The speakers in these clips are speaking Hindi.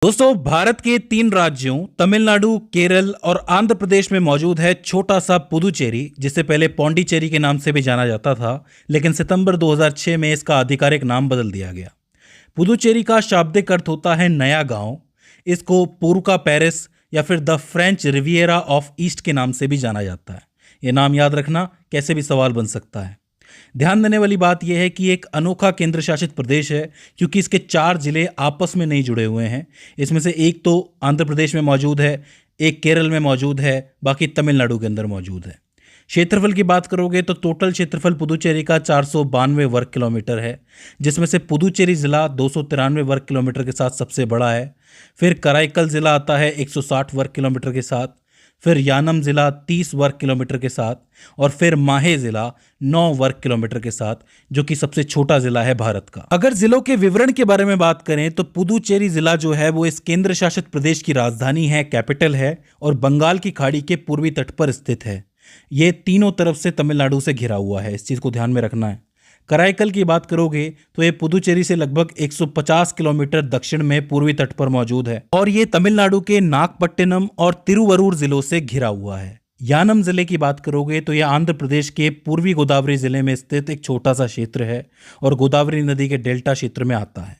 दोस्तों, भारत के 3 राज्यों तमिलनाडु, केरल और आंध्र प्रदेश में मौजूद है छोटा सा पुदुचेरी, जिसे पहले पौंडीचेरी के नाम से भी जाना जाता था, लेकिन सितंबर 2006 में इसका आधिकारिक नाम बदल दिया गया। पुदुचेरी का शाब्दिक अर्थ होता है नया गांव। इसको पूर्व पेरिस या फिर the French Riviera of east के नाम से भी जाना जाता है। ये नाम याद रखना कैसे भी सवाल बन सकता है। ध्यान देने वाली बात यह है कि एक अनोखा केंद्र शासित प्रदेश है, क्योंकि इसके 4 जिले आपस में नहीं जुड़े हुए हैं। इसमें से एक तो आंध्र प्रदेश में मौजूद है, एक केरल में मौजूद है, बाकी तमिलनाडु के अंदर मौजूद है। क्षेत्रफल की बात करोगे तो टोटल क्षेत्रफल पुदुचेरी का 492 वर्ग किलोमीटर है, जिसमें से पुदुचेरी जिला 293 वर्ग किलोमीटर के साथ सबसे बड़ा है। फिर कराईकल जिला आता है 160 वर्ग किलोमीटर के साथ, फिर यानम जिला 30 वर्ग किलोमीटर के साथ, और फिर माहे जिला 9 वर्ग किलोमीटर के साथ, जो कि सबसे छोटा जिला है भारत का। अगर जिलों के विवरण के बारे में बात करें तो पुदुचेरी जिला जो है वो इस केंद्र शासित प्रदेश की राजधानी है, कैपिटल है, और बंगाल की खाड़ी के पूर्वी तट पर स्थित है। ये तीनों तरफ से तमिलनाडु से घिरा हुआ है, इस चीज को ध्यान में रखना है। कराईकल की बात करोगे तो ये पुदुचेरी से लगभग 150 किलोमीटर दक्षिण में पूर्वी तट पर मौजूद है, और ये तमिलनाडु के नागपट्टिनम और तिरुवरूर जिलों से घिरा हुआ है। यानम जिले की बात करोगे तो यह आंध्र प्रदेश के पूर्वी गोदावरी जिले में स्थित एक छोटा सा क्षेत्र है और गोदावरी नदी के डेल्टा क्षेत्र में आता है।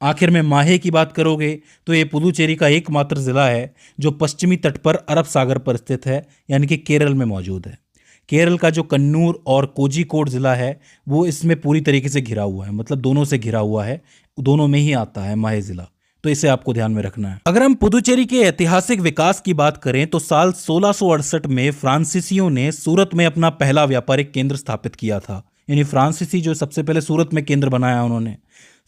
आखिर में माहे की बात करोगे तो ये पुदुचेरी का एकमात्र जिला है जो पश्चिमी तट पर अरब सागर पर स्थित है, यानी कि केरल में मौजूद है। केरल का जो कन्नूर और कोझिकोड जिला है वो इसमें पूरी तरीके से घिरा हुआ है, मतलब दोनों से घिरा हुआ है, दोनों में ही आता है माहे जिला। तो इसे आपको ध्यान में रखना है। अगर हम पुदुचेरी के ऐतिहासिक विकास की बात करें तो साल 1668 में फ्रांसीसियों ने सूरत में अपना पहला व्यापारिक केंद्र स्थापित किया था, यानी फ्रांसीसी जो सबसे पहले सूरत में केंद्र बनाया उन्होंने।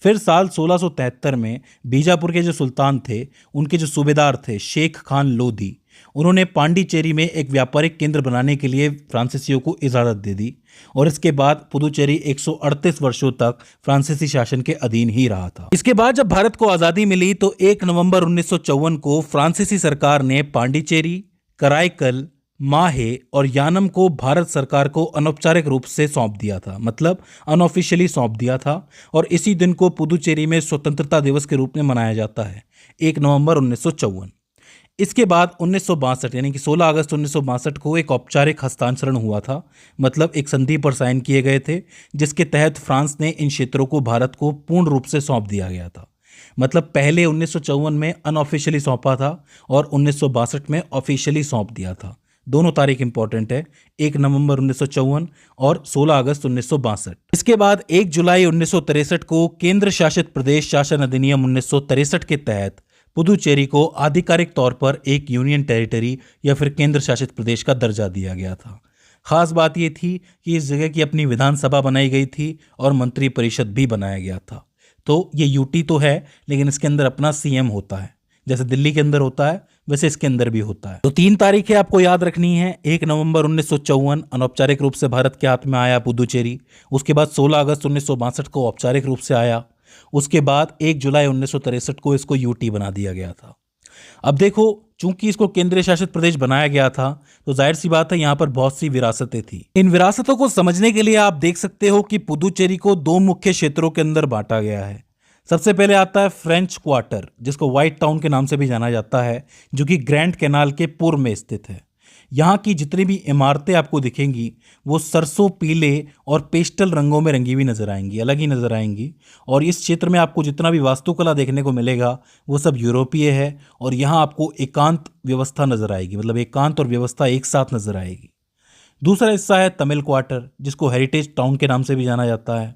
फिर साल 1673 में बीजापुर के जो सुल्तान थे, उनके जो सूबेदार थे शेख खान लोधी, उन्होंने पांडिचेरी में एक व्यापारिक केंद्र बनाने के लिए फ्रांसीसियों को इजाज़त दे दी, और इसके बाद पुदुचेरी 138 वर्षों तक फ्रांसीसी शासन के अधीन ही रहा था। इसके बाद जब भारत को आज़ादी मिली तो 1 नवंबर 1954 को फ्रांसीसी सरकार ने पांडिचेरी, कराईकल, माहे और यानम को भारत सरकार को अनौपचारिक रूप से सौंप दिया था, मतलब अनऑफिशियली सौंप दिया था, और इसी दिन को पुदुचेरी में स्वतंत्रता दिवस के रूप में मनाया जाता है, 1 नवंबर 1954। इसके बाद 1962 यानी कि 16 अगस्त 1962 को एक औपचारिक हस्तांतरण हुआ था, मतलब एक संधि पर साइन किए गए थे, जिसके तहत फ्रांस ने इन क्षेत्रों को भारत को पूर्ण रूप से सौंप दिया गया था। मतलब पहले 1954 में अनऑफिशियली सौंपा था और 1962 में ऑफिशियली सौंप दिया था। दोनों तारीख इंपॉर्टेंट है, 1 नवंबर 1954 और 16 अगस्त 1962। इसके बाद 1 जुलाई 1963 को केंद्र शासित प्रदेश शासन अधिनियम 1963 के तहत पुदुचेरी को आधिकारिक तौर पर एक यूनियन टेरिटरी या फिर केंद्र शासित प्रदेश का दर्जा दिया गया था। खास बात यह थी कि इस जगह की अपनी विधानसभा बनाई गई थी और मंत्री परिषद भी बनाया गया था। तो ये यूटी तो है, लेकिन इसके अंदर अपना सीएम होता है, जैसे दिल्ली के अंदर होता है वैसे इसके अंदर भी होता है। तो 3 तारीखें आपको याद रखनी है। 1 नवंबर 1954 अनौपचारिक रूप से भारत के हाथ में आया पुदुचेरी। उसके बाद 16 अगस्त 1962 को औपचारिक रूप से आया। उसके बाद 1 जुलाई 1963 को इसको यूटी बना दिया गया था। अब देखो, चूंकि इसको केंद्रीय शासित प्रदेश बनाया गया था तो जाहिर सी बात है यहाँ पर बहुत सी विरासतें थी। इन विरासतों को समझने के लिए आप देख सकते हो कि पुदुचेरी को 2 मुख्य क्षेत्रों के अंदर बांटा गया है। सबसे पहले आता है फ्रेंच क्वार्टर, जिसको व्हाइट टाउन के नाम से भी जाना जाता है, जो कि ग्रैंड कैनाल के पूर्व में स्थित है। यहाँ की जितनी भी इमारतें आपको दिखेंगी वो सरसों पीले और पेस्टल रंगों में रंगी हुई नजर आएंगी, अलग ही नजर आएंगी। और इस क्षेत्र में आपको जितना भी वास्तुकला देखने को मिलेगा वो सब यूरोपीय है, और यहाँ आपको एकांत व्यवस्था नजर आएगी, मतलब एकांत और व्यवस्था एक साथ नजर आएगी। दूसरा हिस्सा है तमिल क्वार्टर, जिसको हेरिटेज टाउन के नाम से भी जाना जाता है।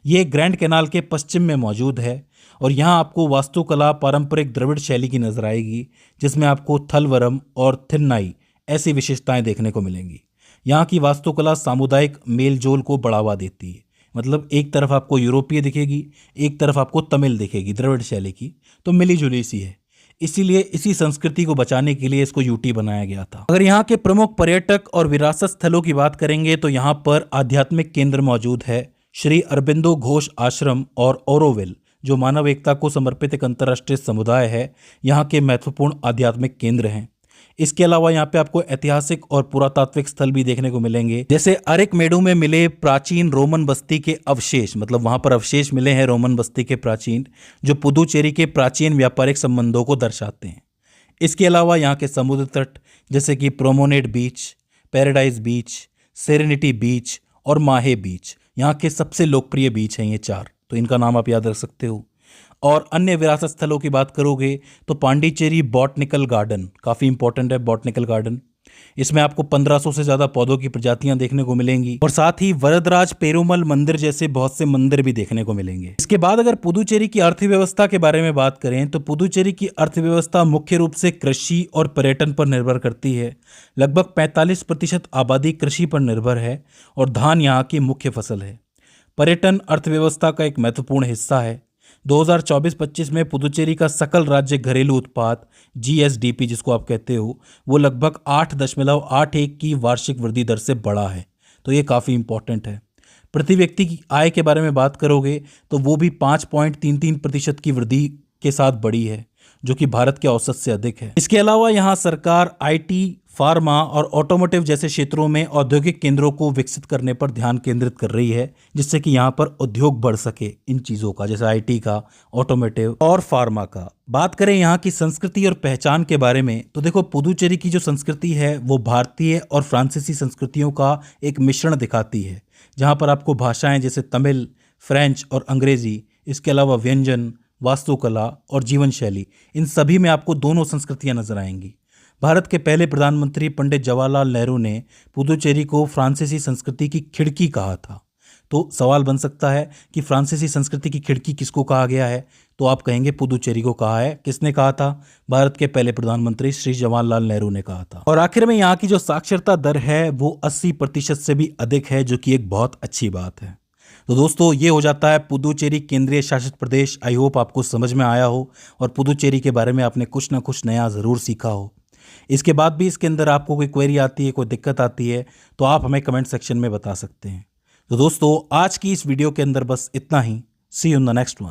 ये ग्रैंड कैनाल के पश्चिम में मौजूद है, और यहाँ आपको वास्तुकला पारंपरिक द्रविड़ शैली की नजर आएगी, जिसमें आपको थलवरम और थिन्नाई ऐसी विशेषताएं देखने को मिलेंगी। यहाँ की वास्तुकला सामुदायिक मेलजोल को बढ़ावा देती है, मतलब एक तरफ आपको यूरोपीय दिखेगी, एक तरफ आपको तमिल दिखेगी द्रविड़ शैली की, तो मिली जुली सी है। इसीलिए इसी संस्कृति को बचाने के लिए इसको यूटी बनाया गया था। अगर यहाँ के प्रमुख पर्यटक और विरासत स्थलों की बात करेंगे तो यहाँ पर आध्यात्मिक केंद्र मौजूद है, श्री अरबिंदो घोष आश्रम और ओरोविल, जो मानव एकता को समर्पित एक अंतर्राष्ट्रीय समुदाय है, यहाँ के महत्वपूर्ण आध्यात्मिक केंद्र हैं। इसके अलावा यहाँ पे आपको ऐतिहासिक और पुरातात्विक स्थल भी देखने को मिलेंगे, जैसे अरेकमेडू में मिले प्राचीन रोमन बस्ती के अवशेष, मतलब वहां पर अवशेष मिले हैं रोमन बस्ती के प्राचीन, जो पुदुचेरी के प्राचीन व्यापारिक संबंधों को दर्शाते हैं। इसके अलावा यहाँ के समुद्र तट जैसे कि प्रोमोनेड बीच, पैराडाइज बीच, सेरेनिटी बीच और माहे बीच यहाँ के सबसे लोकप्रिय बीच हैं ये 4, तो इनका नाम आप याद रख सकते हो। और अन्य विरासत स्थलों की बात करोगे तो पांडिचेरी बॉटनिकल गार्डन काफ़ी इंपॉर्टेंट है। बॉटनिकल गार्डन, इसमें आपको 1500 से ज़्यादा पौधों की प्रजातियां देखने को मिलेंगी और साथ ही वरदराज पेरुमल मंदिर जैसे बहुत से मंदिर भी देखने को मिलेंगे। इसके बाद अगर पुदुचेरी की अर्थव्यवस्था के बारे में बात करें तो पुदुचेरी की अर्थव्यवस्था मुख्य रूप से कृषि और पर्यटन पर निर्भर करती है। लगभग 45% आबादी कृषि पर निर्भर है और धान यहाँ की मुख्य फसल है। पर्यटन अर्थव्यवस्था का एक महत्वपूर्ण हिस्सा है। 2024-25 में पुदुचेरी का सकल राज्य घरेलू उत्पाद GSDP जिसको आप कहते हो वो लगभग 8.81 की वार्षिक वृद्धि दर से बढ़ा है, तो ये काफ़ी इंपॉर्टेंट है। प्रति व्यक्ति की आय के बारे में बात करोगे तो वो भी 5.33% की वृद्धि के साथ बढ़ी है, जो कि भारत के औसत से अधिक है। इसके अलावा यहाँ सरकार IT, फार्मा और ऑटोमोटिव जैसे क्षेत्रों में औद्योगिक केंद्रों को विकसित करने पर ध्यान केंद्रित कर रही है, जिससे कि यहाँ पर उद्योग बढ़ सके इन चीज़ों का, जैसे IT का, ऑटोमोटिव और फार्मा का। बात करें यहाँ की संस्कृति और पहचान के बारे में तो देखो, पुदुचेरी की जो संस्कृति है वो भारतीय और फ्रांसीसी संस्कृतियों का एक मिश्रण दिखाती है, जहाँ पर आपको भाषाएं जैसे तमिल, फ्रेंच और अंग्रेजी, इसके अलावा व्यंजन, वास्तुकला और जीवन शैली, इन सभी में आपको दोनों संस्कृतियाँ नजर आएंगी। भारत के पहले प्रधानमंत्री पंडित जवाहरलाल नेहरू ने पुदुचेरी को फ्रांसीसी संस्कृति की खिड़की कहा था। तो सवाल बन सकता है कि फ्रांसीसी संस्कृति की खिड़की किसको कहा गया है, तो आप कहेंगे पुदुचेरी को कहा है। किसने कहा था? भारत के पहले प्रधानमंत्री श्री जवाहरलाल नेहरू ने कहा था। और आखिर में यहाँ की जो साक्षरता दर है वो 80% से भी अधिक है, जो कि एक बहुत अच्छी बात है। तो दोस्तों, ये हो जाता है पुदुचेरी केंद्रीय शासित प्रदेश। आई होप आपको समझ में आया हो और पुदुचेरी के बारे में आपने कुछ ना कुछ नया ज़रूर सीखा हो। इसके बाद भी इसके अंदर आपको कोई क्वेरी आती है, कोई दिक्कत आती है, तो आप हमें कमेंट सेक्शन में बता सकते हैं। तो दोस्तों, आज की इस वीडियो के अंदर बस इतना ही। See you in the next one.